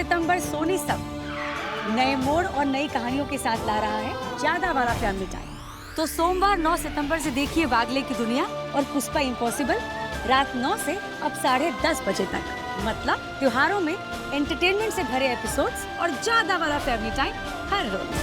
सितंबर सोनी सब नए मोड़ और नई कहानियों के साथ ला रहा है ज्यादा वाला फैमिली टाइम। तो सोमवार 9 सितंबर से देखिए वागले की दुनिया और पुष्पा इम्पॉसिबल रात 9 से अब 10:30 बजे तक। मतलब त्योहारों में एंटरटेनमेंट से भरे एपिसोड्स और ज्यादा वाला फैमिली टाइम हर रोज।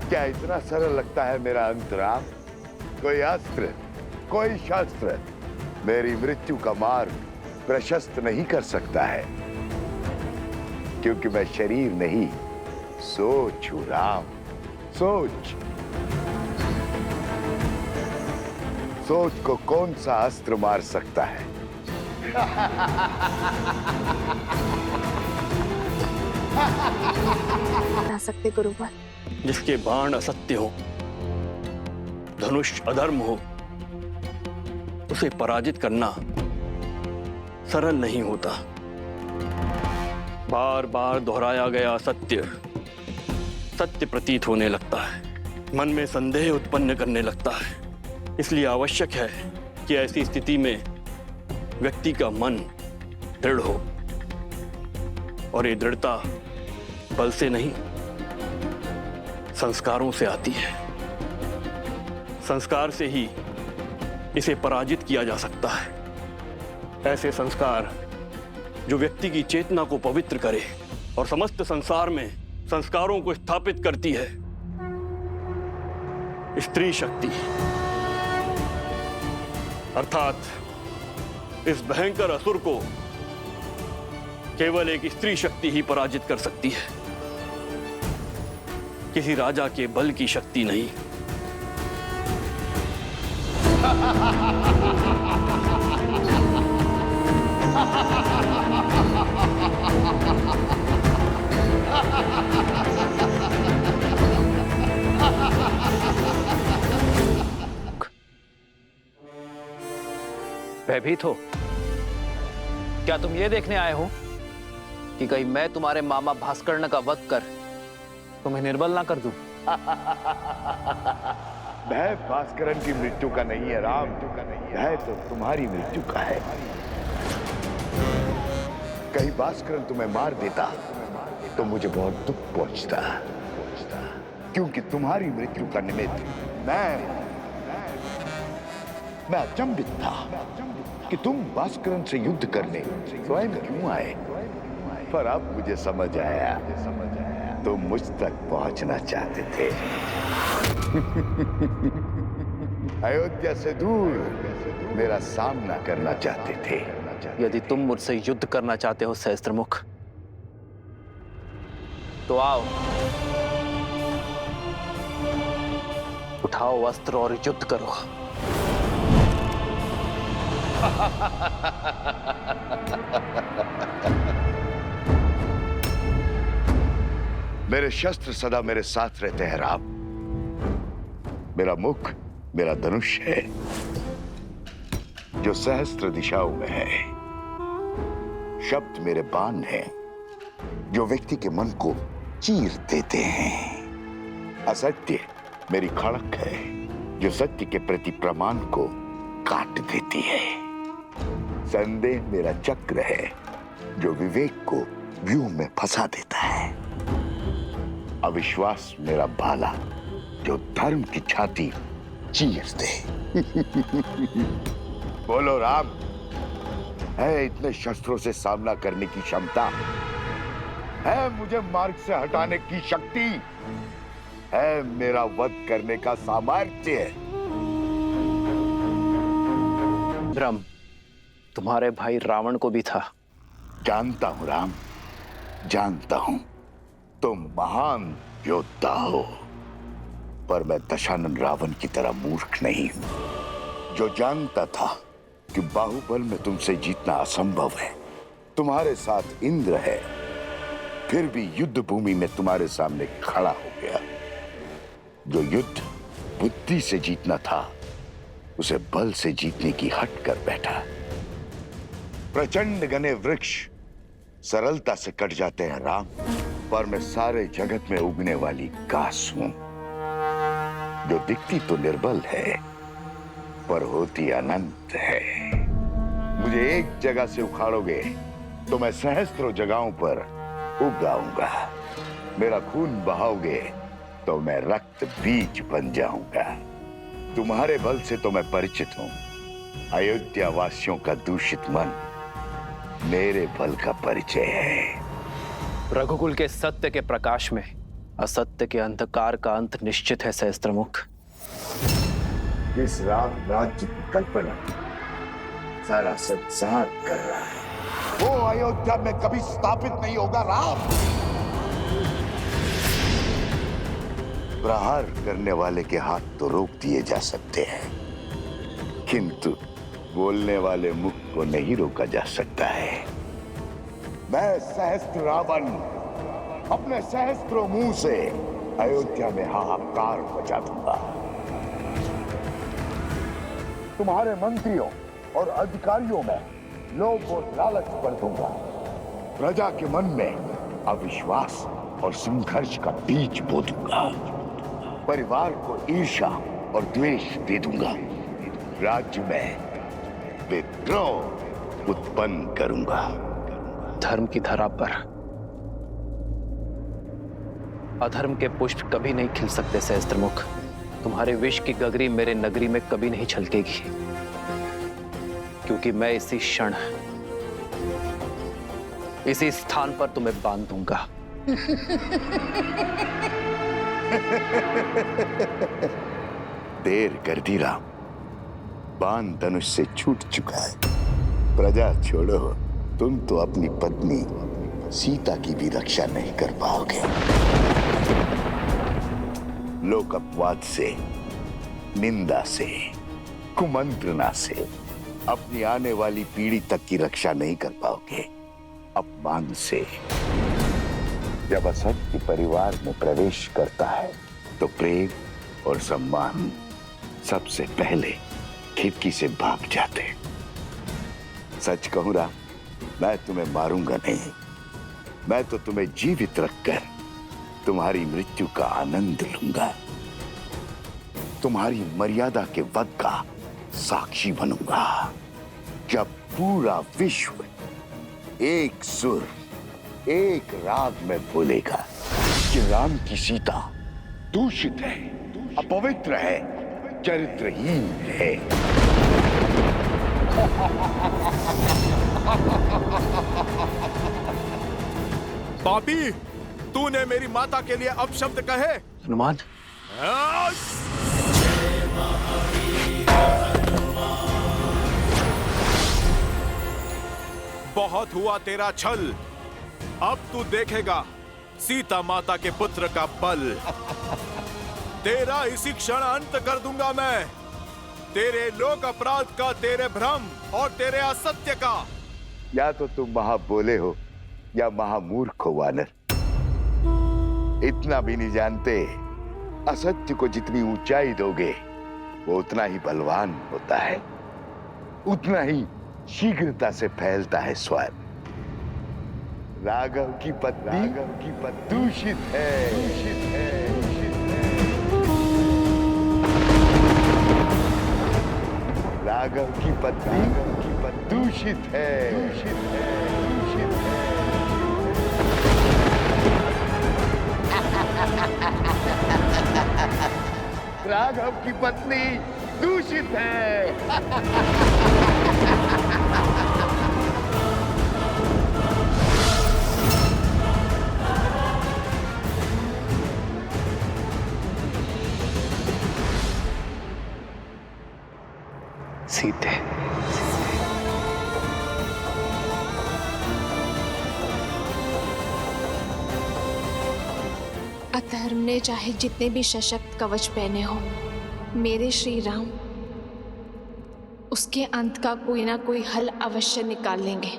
क्या इतना सरल लगता है मेरा अंतराम? कोई अस्त्र, कोई शस्त्र मेरी मृत्यु का मार्ग प्रशस्त नहीं कर सकता है, क्योंकि मैं शरीर नहीं, सोच हूं राम। सोच सोच को कौन सा अस्त्र मार सकता है? बता सकते गुरुवर। जिसके बाण असत्य हो, धनुष अधर्म हो, उसे पराजित करना सरल नहीं होता। बार बार दोहराया गया सत्य सत्य प्रतीत होने लगता है, मन में संदेह उत्पन्न करने लगता है। इसलिए आवश्यक है कि ऐसी स्थिति में व्यक्ति का मन दृढ़ हो, और ये दृढ़ता बल से नहीं, संस्कारों से आती है। संस्कार से ही इसे पराजित किया जा सकता है। ऐसे संस्कार जो व्यक्ति की चेतना को पवित्र करे और समस्त संसार में संस्कारों को स्थापित करती है। स्त्री शक्ति, अर्थात इस भयंकर असुर को केवल एक स्त्री शक्ति ही पराजित कर सकती है, किसी राजा के बल की शक्ति नहीं। भयभीत हो? क्या तुम ये देखने आए हो कि कहीं मैं तुम्हारे मामा भास्कर्ण का वध कर तुम्हें निर्बल ना कर दूं? भय भास्करन की मृत्यु का नहीं है राम, भय तो तुम्हारी मृत्यु का है। कहीं भास्करन तुम्हें मार देता तो मुझे बहुत दुख पहुंचता, क्योंकि तुम्हारी मृत्यु का निमित्त मैं अचंभित था कि तुम भास्करन से युद्ध करने स्वयं क्यों आए। पर अब मुझे समझ आया, तुम मुझ तक पहुंचना चाहते थे। अयोध्या से दूर मेरा सामना करना चाहते थे। यदि तुम मुझसे युद्ध करना चाहते हो सहस्त्रमुख, तो आओ, उठाओ अस्त्र और युद्ध करो। मेरे शस्त्र सदा मेरे साथ रहते हैं राम। मेरा मुख मेरा धनुष है, जो सहस्त्र दिशाओं में है। शब्द मेरे बाण हैं, जो व्यक्ति के मन को चीर देते हैं। असत्य मेरी खड़क है, जो सत्य के प्रति प्रमाण को काट देती है। संदेह मेरा चक्र है जो विवेक को व्यूह में फंसा देता है। अविश्वास मेरा भाला जो धर्म की छाती चीर दे। बोलो राम, है इतने शस्त्रों से सामना करने की क्षमता? है मुझे मार्ग से हटाने की शक्ति? है मेरा वध करने का सामर्थ्य? भ्रम तुम्हारे भाई रावण को भी था। जानता हूं राम, जानता हूं तुम महान योद्धा हो, पर मैं दशानन रावण की तरह मूर्ख नहीं हूं, जो जानता था कि बाहुबल में तुमसे जीतना असंभव है। तुम्हारे साथ इंद्र है, फिर भी युद्ध भूमि में तुम्हारे सामने खड़ा हो गया। जो युद्ध बुद्धि से जीतना था, उसे बल से जीतने की हट कर बैठा। प्रचंड घने वृक्ष सरलता से कट जाते हैं राम, पर मैं सारे जगत में उगने वाली घास हूं, जो दिखती तो निर्बल है पर होती अनंत है। मुझे एक जगह से उखाड़ोगे तो मैं सहस्त्रों जगहों पर उग आऊंगा। मेरा खून बहाओगे तो मैं रक्त बीज बन जाऊंगा। तुम्हारे बल से तो मैं परिचित हूं, अयोध्या वासियों का दूषित मन मेरे बल का परिचय है। रघुकुल के सत्य के प्रकाश में असत्य के अंधकार का अंत निश्चित है सहस्त्रमुख। इस राम राज्य की कल्पना सारा संसार कर रहा है, वो अयोध्या में कभी स्थापित नहीं होगा राम। प्रहार करने वाले के हाथ तो रोक दिए जा सकते हैं, किंतु बोलने वाले मुख को नहीं रोका जा सकता है। मैं सहस्त्र रावण अपने सहस्त्रों मुंह से अयोध्या में हाहाकार मचा दूंगा। तुम्हारे मंत्रियों और अधिकारियों में लोभ और लालच भर दूंगा। प्रजा के मन में अविश्वास और संघर्ष का बीज बो दूंगा। परिवार को ईर्ष्या और द्वेष दे दूंगा। राज्य में विद्रोह उत्पन्न करूंगा। धर्म की धरा पर अधर्म के पुष्प कभी नहीं खिल सकते सहस्त्रमुख। तुम्हारे विष की गगरी मेरे नगरी में कभी नहीं छलकेगी, क्योंकि मैं इसी क्षण इसी स्थान पर तुम्हें बांध दूंगा। देर कर दी राम, बाण धनुष से छूट चुका है। प्रजा छोड़ो, तुम तो अपनी पत्नी सीता की भी रक्षा नहीं कर पाओगे। लोक अपवाद से, निंदा से, कुमंत्रणा से अपनी आने वाली पीढ़ी तक की रक्षा नहीं कर पाओगे। अपमान से जब असत्य परिवार में प्रवेश करता है तो प्रेम और सम्मान सबसे पहले खिड़की से भाग जाते। सच कहूं राम, मैं तुम्हें मारूंगा नहीं, मैं तो तुम्हें जीवित रखकर तुम्हारी मृत्यु का आनंद लूंगा। तुम्हारी मर्यादा के वध का साक्षी बनूंगा। जब पूरा विश्व एक सुर, एक राग में बोलेगा कि राम की सीता दूषित है, अपवित्र है, चरित्रहीन है। पापी, तूने मेरी माता के लिए अपशब्द कहे। हनुमान, बहुत हुआ तेरा छल, अब तू देखेगा सीता माता के पुत्र का बल। तेरा इसी क्षण अंत कर दूंगा मैं, तेरे लोक अपराध का, तेरे भ्रम और तेरे असत्य का। या तो तुम महाबोले हो या महामूर्ख हो वानर। इतना भी नहीं जानते, असत्य को जितनी ऊंचाई दोगे वो उतना ही बलवान होता है, उतना ही शीघ्रता से फैलता है स्वयं। राघव की पत्नी दूषित है, दूषित है, दूषित है। राघव की पत्नी दूषित है, दूषित है, दूषित है। राघव की पत्नी दूषित है। सीते, अधर्म ने चाहे जितने भी सशक्त कवच पहने हो, मेरे श्री राम उसके अंत का कोई ना कोई हल अवश्य निकाल लेंगे।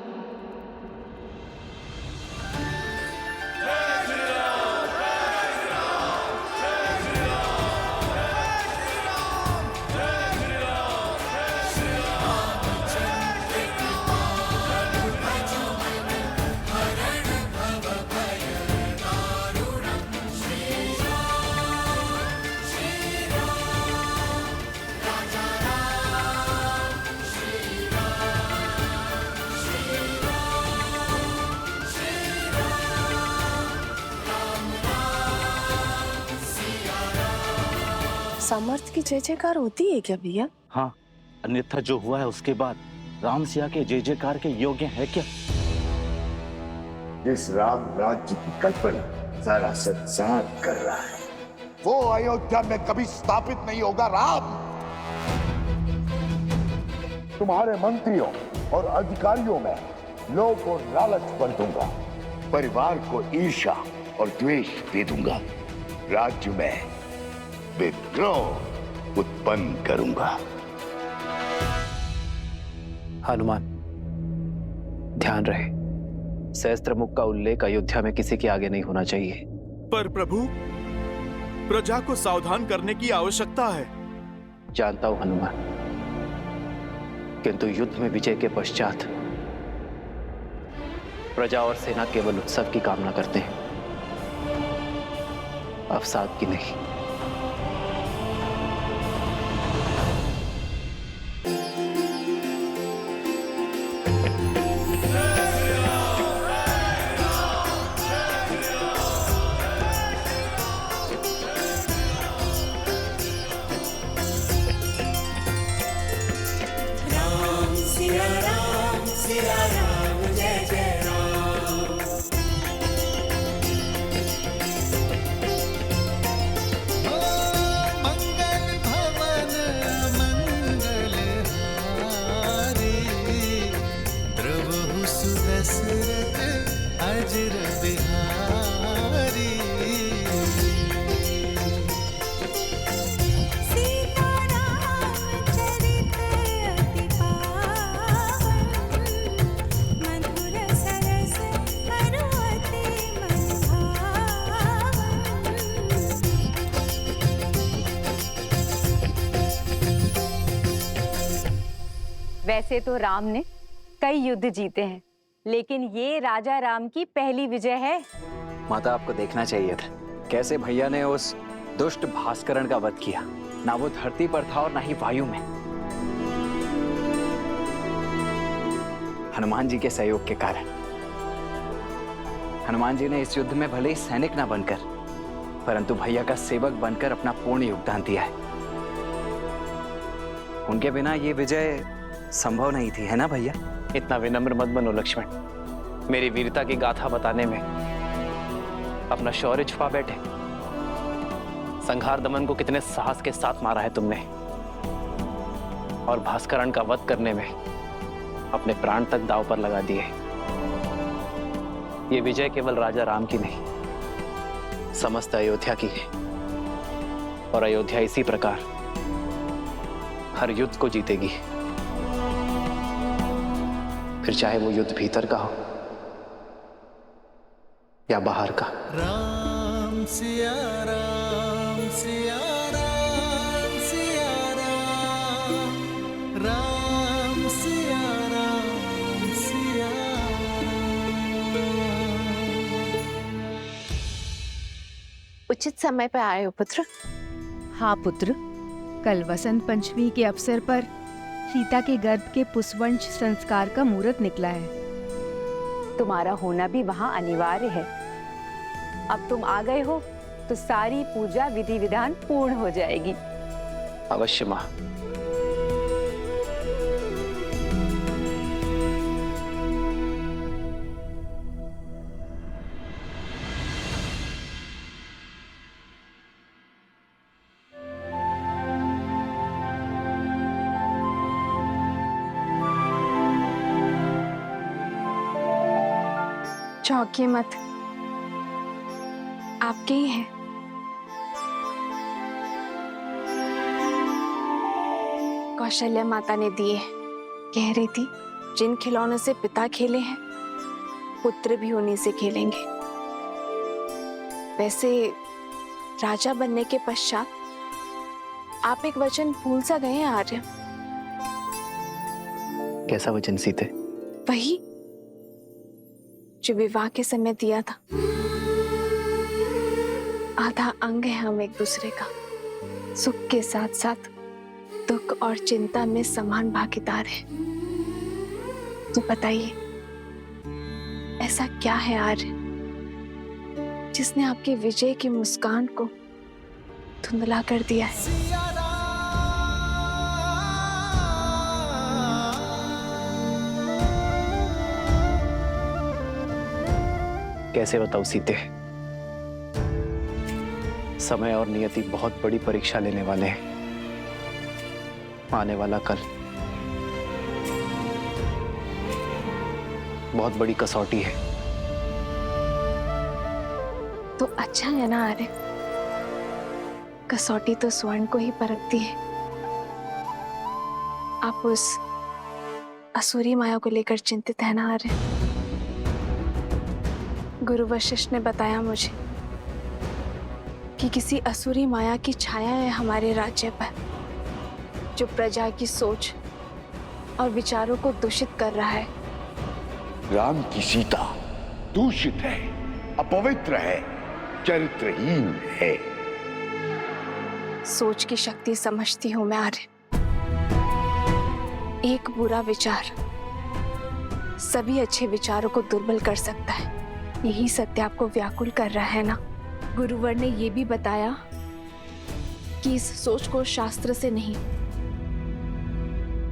सामर्थ्य की जय जयकार होती है क्या भैया? हाँ, अन्यथा जो हुआ है उसके बाद राम सिया के जय जयकार के योग्य है क्या? जिस राम राज्य की कल्पना सारा संसार कर रहा है, वो अयोध्या में कभी स्थापित नहीं होगा। राम तुम्हारे मंत्रियों और अधिकारियों में लोभ और लालच भर दूंगा, परिवार को ईर्ष्या और द्वेष दे दूंगा, राज्य में विद्रोह उत्पन्न करूंगा। हनुमान, ध्यान रहे, सहस्त्रमुख का उल्लेख अयोध्या में किसी के आगे नहीं होना चाहिए। पर प्रभु, प्रजा को सावधान करने की आवश्यकता है। जानता हूं हनुमान, किंतु युद्ध में विजय के पश्चात प्रजा और सेना केवल उत्सव की कामना करते हैं, अवसाद की नहीं। वैसे तो राम ने कई युद्ध जीते हैं, लेकिन ये राजा राम की पहली विजय है। माता, आपको देखना चाहिए था कैसे भैया ने उस दुष्ट भास्करण का वध किया। ना वो धरती पर था और ना ही वायु में। हनुमान जी के सहयोग के कारण। हनुमान जी ने इस युद्ध में भले ही सैनिक ना बनकर, परंतु भैया का सेवक बनकर अपना पूर्ण योगदान दिया है। उनके बिना ये विजय संभव नहीं थी, है ना भैया? इतना विनम्र मत बनो लक्ष्मण। मेरी वीरता की गाथा बताने में अपना शौर्य छुपा बैठे। संहार दमन को कितने साहस के साथ मारा है तुमने, और भास्करण का वध करने में अपने प्राण तक दांव पर लगा दिए। ये विजय केवल राजा राम की नहीं, समस्त अयोध्या की है। और अयोध्या इसी प्रकार हर युद्ध को जीतेगी, फिर चाहे वो युद्ध भीतर का हो या बाहर का। राम सिया राम सिया राम सिया राम, राम सिया राम सिया उचित समय पर आए हो पुत्र। हाँ पुत्र, कल वसंत पंचमी के अवसर पर सीता के गर्भ के पुष्पवंश संस्कार का मुहूर्त निकला है। तुम्हारा होना भी वहाँ अनिवार्य है। अब तुम आ गए हो तो सारी पूजा विधि विधान पूर्ण हो जाएगी। अवश्य माँ। चौंकिए मत, आपके ही हैं। कौशल्या माता ने दिए। कह रही थी जिन खिलौनों से पिता खेले हैं पुत्र भी उन्हीं से खेलेंगे। वैसे राजा बनने के पश्चात आप एक वचन भूल सा गए हैं आर्य। कैसा वचन सीते? वही जो विवाह के समय दिया था। आधा अंग है हम एक दूसरे का। सुख के साथ साथ दुख और चिंता में समान भागीदार है। तो बताइए ऐसा क्या है आर्य जिसने आपकी विजय की मुस्कान को धुंधला कर दिया है? कैसे बताऊं सीते? समय और नियति बहुत बड़ी परीक्षा लेने वाले हैं। आने वाला कल बहुत बड़ी कसौटी है। तो अच्छा है ना आर्य, कसौटी तो स्वर्ण को ही परखती है। आप उस असुरी माया को लेकर चिंतित है ना आर्य? गुरु वशिष्ठ ने बताया मुझे कि किसी असुरी माया की छाया है हमारे राज्य पर, जो प्रजा की सोच और विचारों को दूषित कर रहा है। राम की सीता दूषित है, अपवित्र है, चरित्रहीन है। सोच की शक्ति समझती हूं मैं आर्य। एक बुरा विचार सभी अच्छे विचारों को दुर्बल कर सकता है। यही सत्य आपको व्याकुल कर रहा है ना? गुरुवर ने यह भी बताया कि इस सोच को शास्त्र से नहीं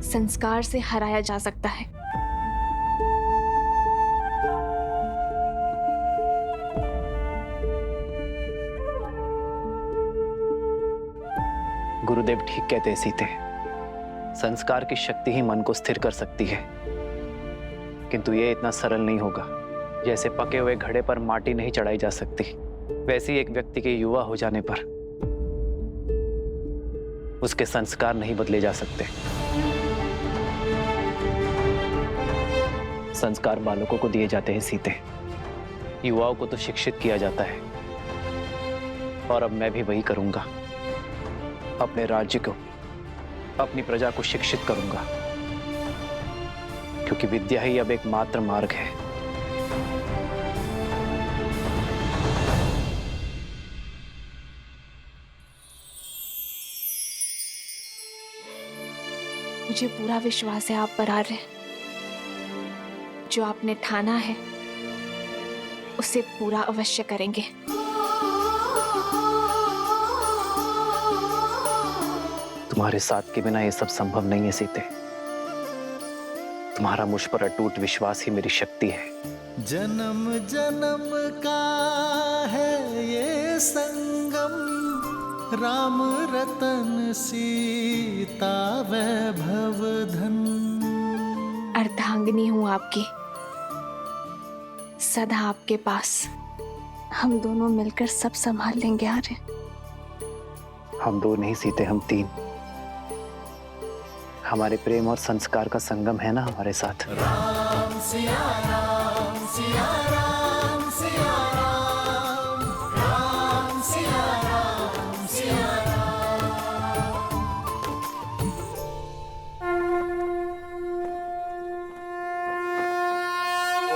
संस्कार से हराया जा सकता है। गुरुदेव ठीक कहते हैं सीते। संस्कार की शक्ति ही मन को स्थिर कर सकती है, किंतु यह इतना सरल नहीं होगा। जैसे पके हुए घड़े पर माटी नहीं चढ़ाई जा सकती, वैसे ही एक व्यक्ति के युवा हो जाने पर उसके संस्कार नहीं बदले जा सकते। संस्कार बालकों को दिए जाते हैं सीते, युवाओं को तो शिक्षित किया जाता है। और अब मैं भी वही करूंगा। अपने राज्य को, अपनी प्रजा को शिक्षित करूंगा, क्योंकि विद्या ही अब एकमात्र मार्ग है। मुझे पूरा विश्वास है आप पर आर्य। जो आपने ठाना है उसे पूरा अवश्य करेंगे। तुम्हारे साथ के बिना ये सब संभव नहीं है सीते। तुम्हारा मुझ पर अटूट विश्वास ही मेरी शक्ति है। जन्म जन्म का है ये संगम, राम रतन सीता वैभव धन। अर्धांगिनी हूं आपकी, सदा आपके पास। हम दोनों मिलकर सब संभाल लेंगे आर्य। हम दो नहीं सीते, हम तीन। हमारे प्रेम और संस्कार का संगम है ना हमारे साथ। राम सिया राम सिया राम सिया राम, राम सिया राम सिया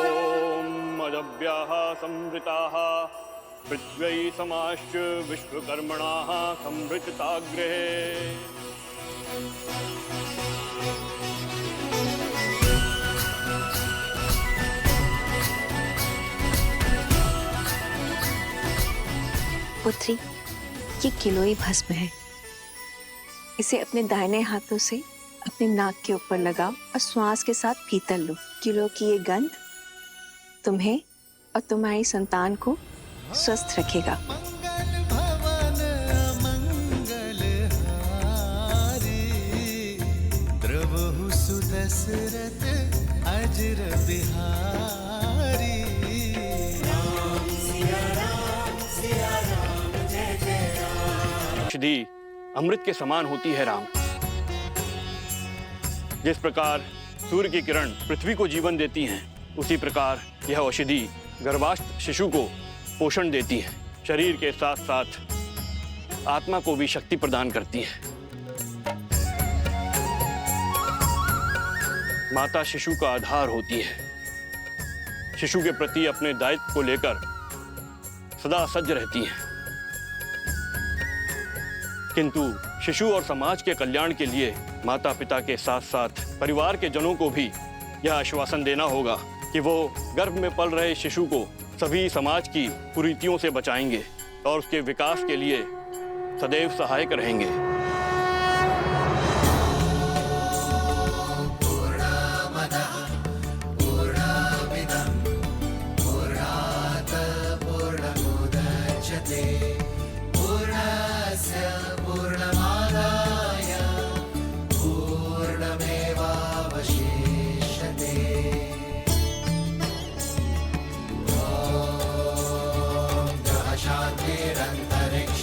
ओम अजभ्याः संवृताः पृथ्वी समाश्च विश्वकर्मणाः संवृताग्रे। पुत्री, ये किलोई भस्म है। इसे अपने दाहिने हाथों से अपने नाक के ऊपर लगाओ और श्वास के साथ भीतर लो। किलो की ये गंध तुम्हें और तुम्हारी संतान को स्वस्थ रखेगा। द्रवहु सुदशरथ अजर बिहारी। औषधि अमृत के समान होती है राम। जिस प्रकार सूर्य की किरण पृथ्वी को जीवन देती हैं, उसी प्रकार यह औषधि गर्भास्थ शिशु को पोषण देती है। शरीर के साथ साथ आत्मा को भी शक्ति प्रदान करती है। माता शिशु का आधार होती है। शिशु के प्रति अपने दायित्व को लेकर सदा सज्ज रहती है। किंतु शिशु और समाज के कल्याण के लिए माता पिता के साथ साथ परिवार के जनों को भी यह आश्वासन देना होगा कि वो गर्भ में पल रहे शिशु को सभी समाज की कुरीतियों से बचाएंगे और उसके विकास के लिए सदैव सहायक रहेंगे।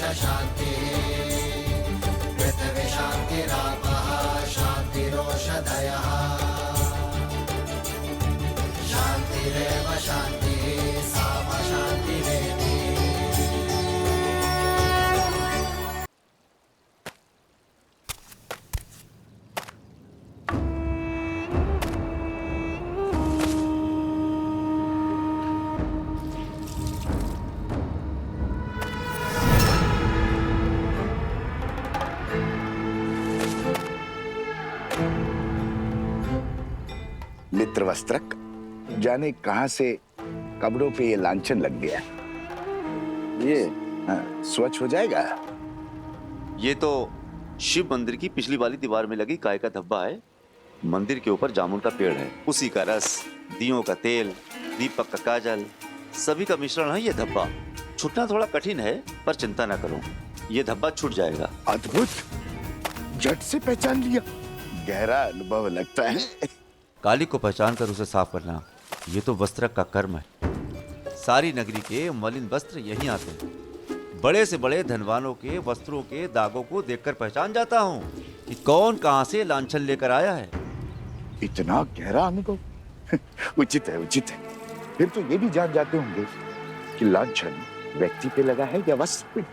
शांति पृथ्वी शांतिरापः शांतिरोषधयः शांतिरेव शांतिः साम शांतिरेधि। मित्रवस्त्रक, जाने कहां से कपड़ों पे ये लांछन लग गया। ये स्वच्छ हो जाएगा। ये तो शिव मंदिर की पिछली वाली दीवार में लगी गाय का धब्बा है। मंदिर के ऊपर जामुन का पेड़ है, उसी का रस, दियों का तेल, दीपक का काजल, सभी का मिश्रण है ये धब्बा। छूटना थोड़ा कठिन है, पर चिंता ना करो, ये धब्बा छूट जाएगा। अद्भुत, झट से पहचान लिया। गहरा अनुभव लगता है। काली को पहचान कर उसे साफ करना, ये तो वस्त्रक का कर्म है। सारी नगरी के मलिन वस्त्र यहीं आते हैं। बड़े से बड़े धनवानों के वस्त्रों के दागों को देखकर पहचान जाता हूँ कि कौन कहां से लांछन लेकर आया है। इतना गहरा अनुभव उचित है, उचित है। फिर तो ये भी जान जाते होंगे कि लांछन व्यक्ति पे लगा है या वस्त्र पे।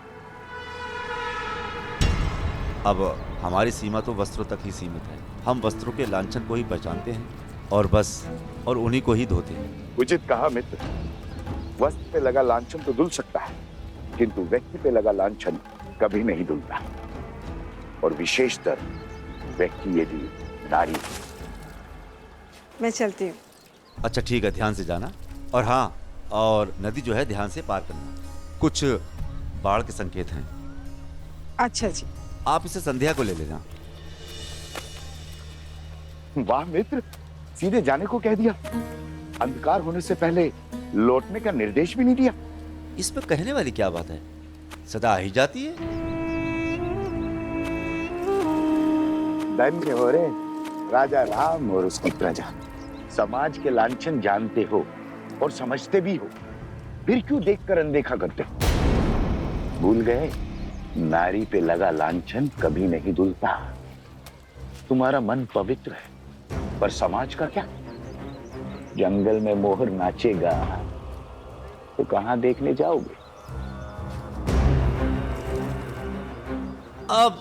अब हमारी सीमा तो वस्त्रों तक ही सीमित है। हम वस्त्रों के लांछन को ही पहचानते हैं और बस, और उन्हीं को ही धोते हैं। उचित कहा मित्र। वस्त्र पे लगा लांछन तो धुल सकता है, किंतु व्यक्ति पे लगा लांछन कभी नहीं धुलता, और विशेषतर व्यक्ति यदि नारी। मैं चलती हूँ। अच्छा ठीक है, ध्यान से जाना। और हाँ, और नदी जो है ध्यान से पार करना। कुछ बाढ़ के संकेत हैं। अच्छा जी। आप इसे संध्या को ले लेना। वाह मित्र, सीधे जाने को कह दिया। अंधकार होने से पहले लौटने का निर्देश भी नहीं दिया। इसमें कहने वाली क्या बात है, सदा आ ही जाती है। धन्य हो रे राजा राम और उसकी प्रजा। समाज के लांछन जानते हो और समझते भी हो, फिर क्यों देखकर अनदेखा करते हो? भूल गए, नारी पे लगा लांछन कभी नहीं धुलता। तुम्हारा मन पवित्र है, पर समाज का क्या? जंगल में मोहर नाचेगा तो कहां देखने जाओगे? अब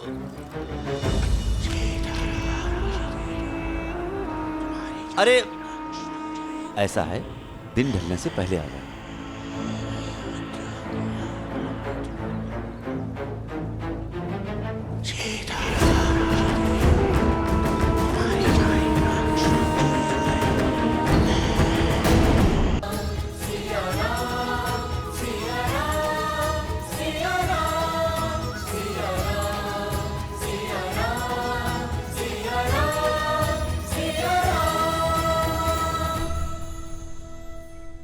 अरे ऐसा है, दिन ढलने से पहले आ जाए। सिया राम,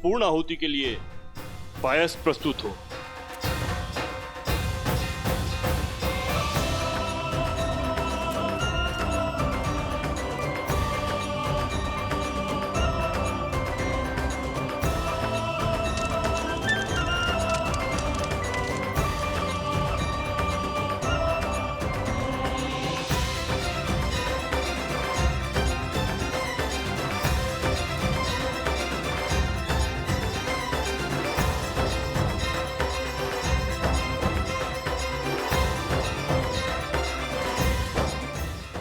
पूर्ण आहुति के लिए पायस प्रस्तुत हो।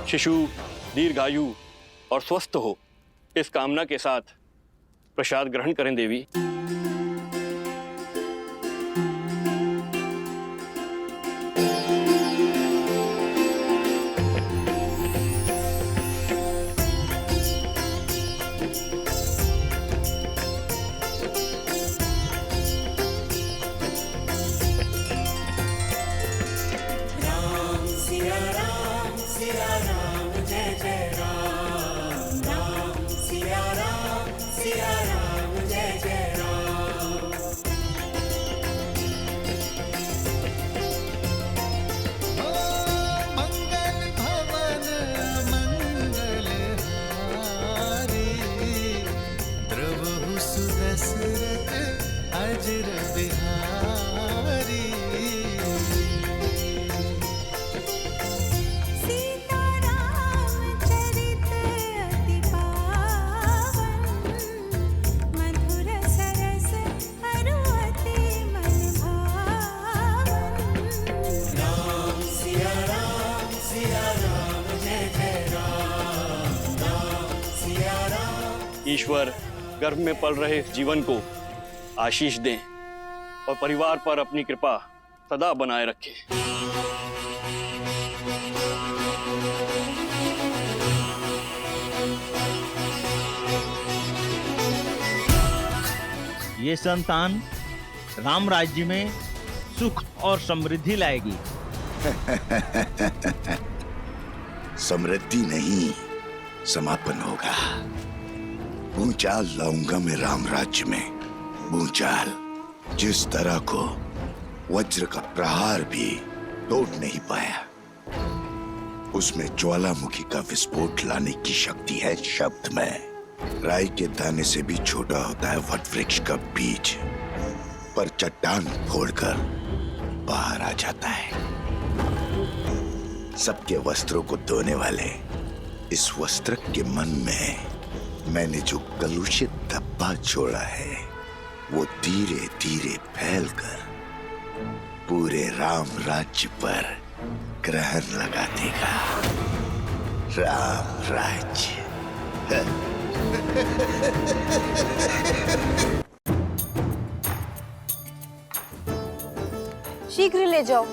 शिशु दीर्घायु और स्वस्थ हो, इस कामना के साथ प्रसाद ग्रहण करें देवी। ईश्वर गर्भ में पल रहे इस जीवन को आशीष दें और परिवार पर अपनी कृपा सदा बनाए रखें। ये संतान राम राज्य में सुख और समृद्धि लाएगी। समृद्धि नहीं, समापन होगा। भूचाल लाऊंगा मैं राम राज्य में। भूचाल जिस तरह को वज्र का प्रहार भी तोड़ नहीं पाया, उसमें ज्वालामुखी का विस्फोट लाने की शक्ति है शब्द में। राई के दाने से भी छोटा होता है वट वृक्ष का बीज, पर चट्टान फोड़कर बाहर आ जाता है। सबके वस्त्रों को धोने वाले इस वस्त्र के मन में मैंने जो कलुषित धब्बा छोड़ा है, वो धीरे धीरे फैलकर पूरे राम राज्य पर ग्रहण लगा देगा। राम राज्य। शीघ्र ले जाओ।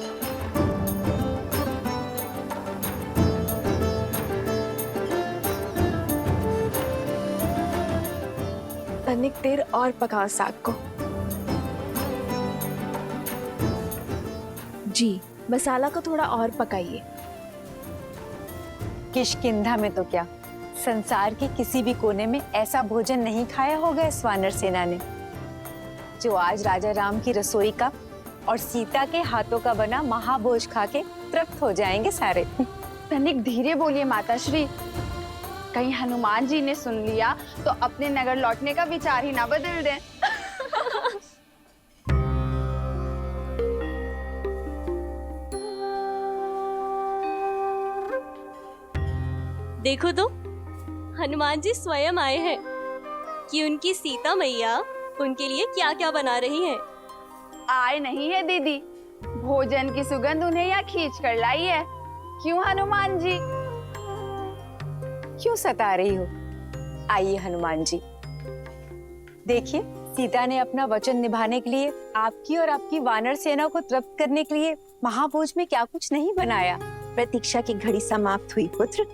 तनिक देर और पकाओ साग को। जी, मसाला को थोड़ा और पकाइए। किष्किंधा में तो क्या, संसार के किसी भी कोने में ऐसा भोजन नहीं खाया होगा इस वानर सेना ने, जो आज राजा राम की रसोई का और सीता के हाथों का बना महाभोज खा के तृप्त हो जाएंगे सारे। तनिक धीरे बोलिए माताश्री, कहीं हनुमान जी ने सुन लिया तो अपने नगर लौटने का विचार ही ना बदल दें। देखो तो, हनुमान जी स्वयं आए हैं कि उनकी सीता मैया उनके लिए क्या क्या बना रही हैं। आए नहीं है दीदी, भोजन की सुगंध उन्हें यहाँ खींच कर लाई है। क्यों हनुमान जी? क्यों सता रही हो? आइए हनुमान जी, देखिए सीता ने अपना वचन निभाने के लिए आपकी और आपकी वानर सेना को तृप्त करने के लिए महाभोज में क्या कुछ नहीं बनाया। प्रतीक्षा की घड़ी समाप्त हुई पुत्र,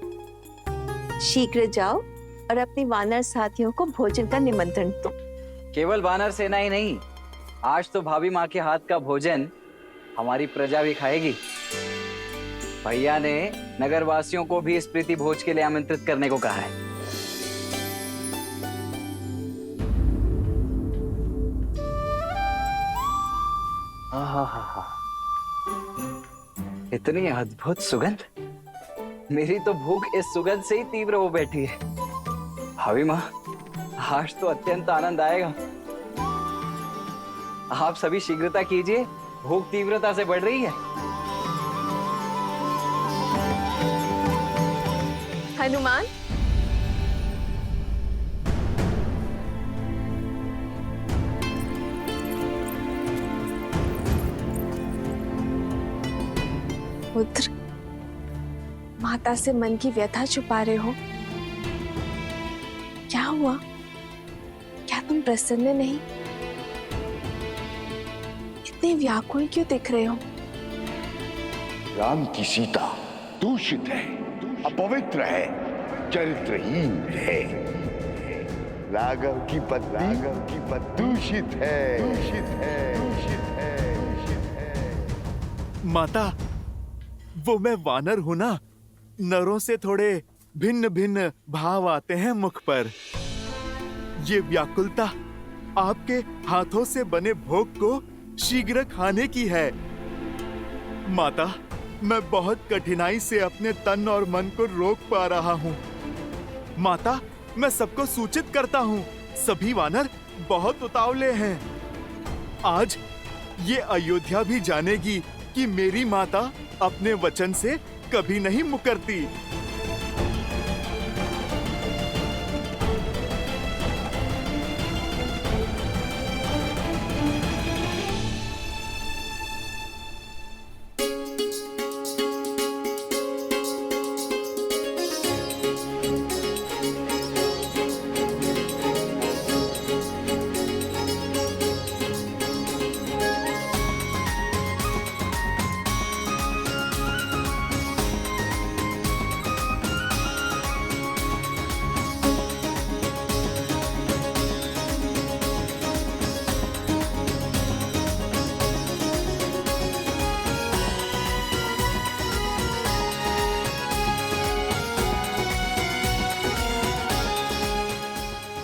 शीघ्र जाओ और अपने वानर साथियों को भोजन का निमंत्रण दो। केवल वानर सेना ही नहीं, आज तो भाभी माँ के हाथ का भोजन हमारी प्रजा भी खाएगी। भैया ने नगरवासियों को भी इस प्रीति भोज के लिए आमंत्रित करने को कहा है। आहा, इतनी अद्भुत सुगंध। मेरी तो भूख इस सुगंध से ही तीव्र हो बैठी है। भाभी माँ, आज तो अत्यंत आनंद आएगा। आप सभी शीघ्रता कीजिए, भूख तीव्रता से बढ़ रही है। हनुमान, पुत्र, माता से मन की व्यथा छुपा रहे हो। क्या हुआ? क्या तुम प्रसन्न नहीं? इतने व्याकुल क्यों दिख रहे हो? राम की सीता दूषित है, अपवित्र है, चरित्रहीन है। राघव की पत्नी दूषित है, दूषित है, दूषित है, दूषित है। माता, वो मैं वानर हूं ना, नरों से थोड़े भिन्न भिन्न भाव आते हैं मुख पर। ये व्याकुलता आपके हाथों से बने भोग को शीघ्र खाने की है। माता, मैं बहुत कठिनाई से अपने तन और मन को रोक पा रहा हूँ। माता, मैं सबको सूचित करता हूँ, सभी वानर बहुत उतावले हैं। आज ये अयोध्या भी जानेगी कि मेरी माता अपने वचन से कभी नहीं मुकरती।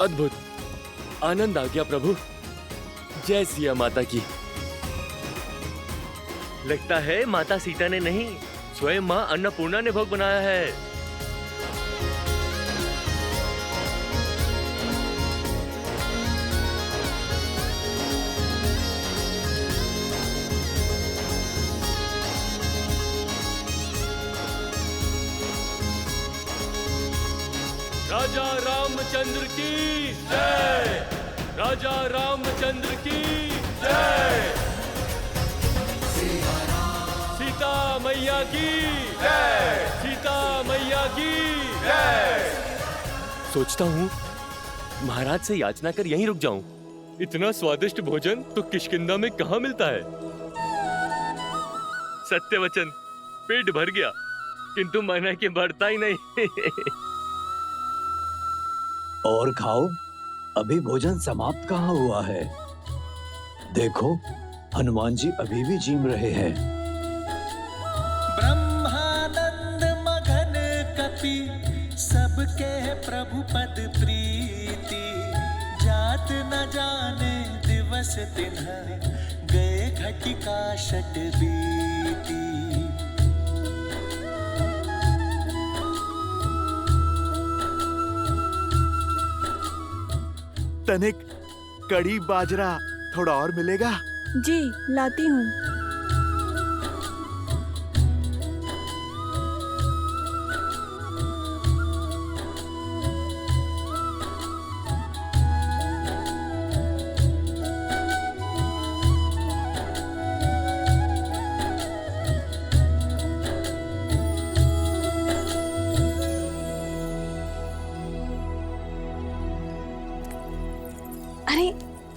अद्भुत, आनंद आ गया प्रभु। जय सिया माता की। लगता है माता सीता ने नहीं, स्वयं मां अन्नपूर्णा ने भोग बनाया है। राजा रामचंद्र की जय, राजा रामचंद्र की जय, सीता मैया की जय, सीता मैया की जय। सोचता हूँ महाराज से याचना कर यहीं रुक जाऊं। इतना स्वादिष्ट भोजन तो किष्किंधा में कहाँ मिलता है। सत्य वचन, पेट भर गया, किंतु मन है कि भरता ही नहीं। और खाओ, अभी भोजन समाप्त कहाँ हुआ है। देखो, हनुमान जी अभी भी जीम रहे हैं। ब्रह्मानंद मगन कपि सबके प्रभु पद प्रीति, जात न जाने दिवस तिन्ह गए घटिका शत बीती। तनिक कड़ी बाजरा थोड़ा और मिलेगा? जी लाती हूँ। अरे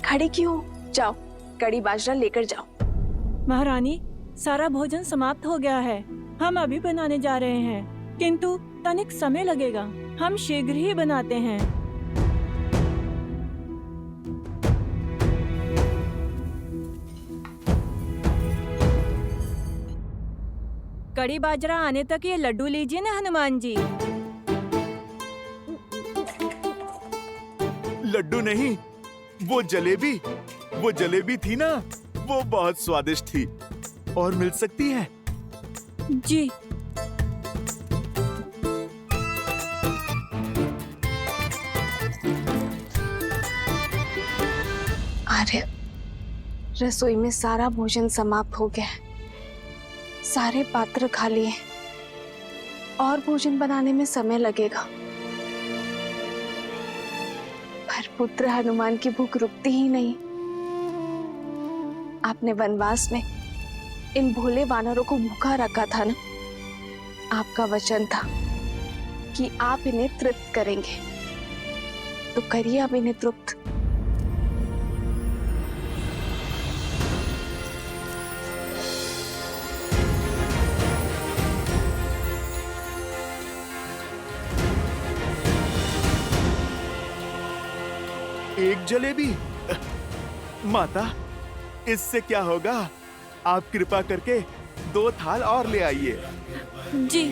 खड़े क्यों? जाओ, कड़ी बाजरा लेकर जाओ। महारानी, सारा भोजन समाप्त हो गया है। हम अभी बनाने जा रहे हैं, किंतु तनिक समय लगेगा। हम शीघ्र ही बनाते हैं। कड़ी बाजरा आने तक ये लड्डू लीजिए ना हनुमान जी। लड्डू नहीं, वो जलेबी थी ना, वो बहुत स्वादिष्ट थी। और मिल सकती है? जी। आर्य, रसोई में सारा भोजन समाप्त हो गया है। सारे पात्र खाली हैं। और भोजन बनाने में समय लगेगा। पर पुत्र हनुमान की भूख रुकती ही नहीं। आपने वनवास में इन भोले वानरों को भूखा रखा था ना। आपका वचन था कि आप इन्हें तृप्त करेंगे, तो करिए अब इन्हें तृप्त। एक जलेबी? माता, इससे क्या होगा? आप कृपा करके 2 थाल और ले आइए। जी।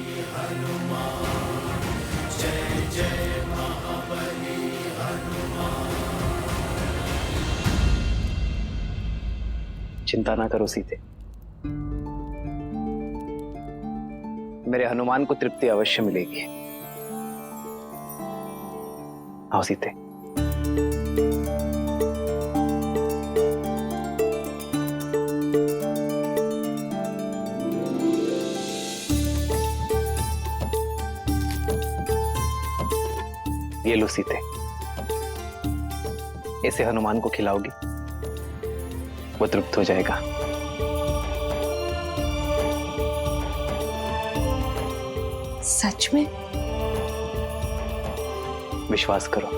चिंता ना करो सीते, मेरे हनुमान को तृप्ति अवश्य मिलेगी। आओ सीते। ये लो सीते, इसे हनुमान को खिलाओगी, वो तृप्त हो जाएगा। सच में? विश्वास करो।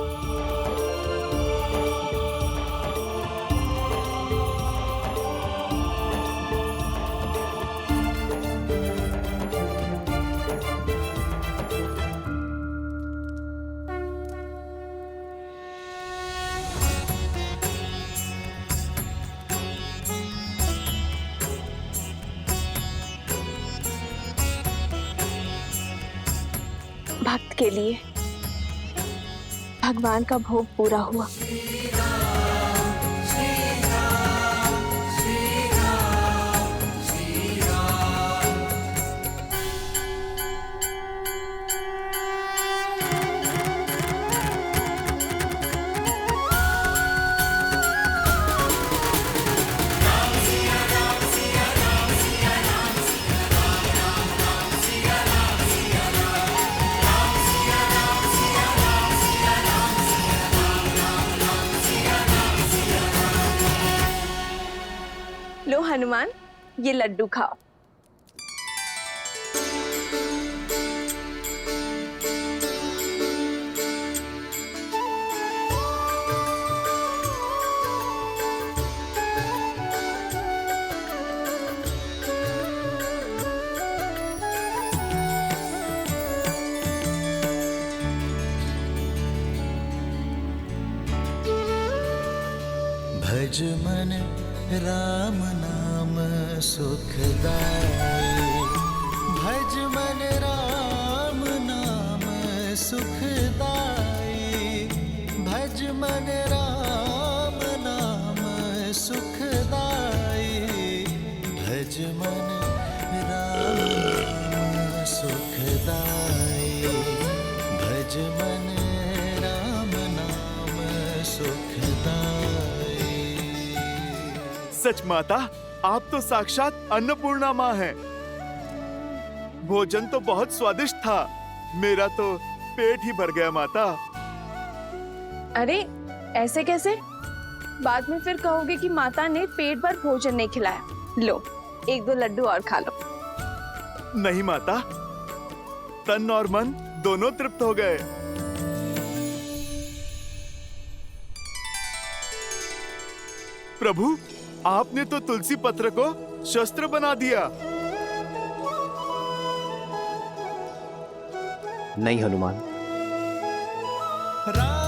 भक्त के लिए भगवान का भोग पूरा हुआ। लो हनुमान, ये लड्डू खाओ। भज मन राम नाम सुखदाई, भज मन राम नाम सुखदाई, भज मन राम नाम सुखदाई, भज मन राम नाम सुखदाई, भज मन राम नाम सुखदाई। सच माता, आप तो साक्षात अन्नपूर्णा माँ हैं। भोजन तो बहुत स्वादिष्ट था। मेरा तो पेट ही भर गया माता। अरे ऐसे कैसे? बाद में फिर कहोगे कि माता ने पेट भर भोजन नहीं खिलाया। लो, 1-2 लड्डू और खा लो। नहीं माता, तन और मन दोनों तृप्त हो गए। प्रभु, आपने तो तुलसी पत्र को शस्त्र बना दिया। नहीं हनुमान, राम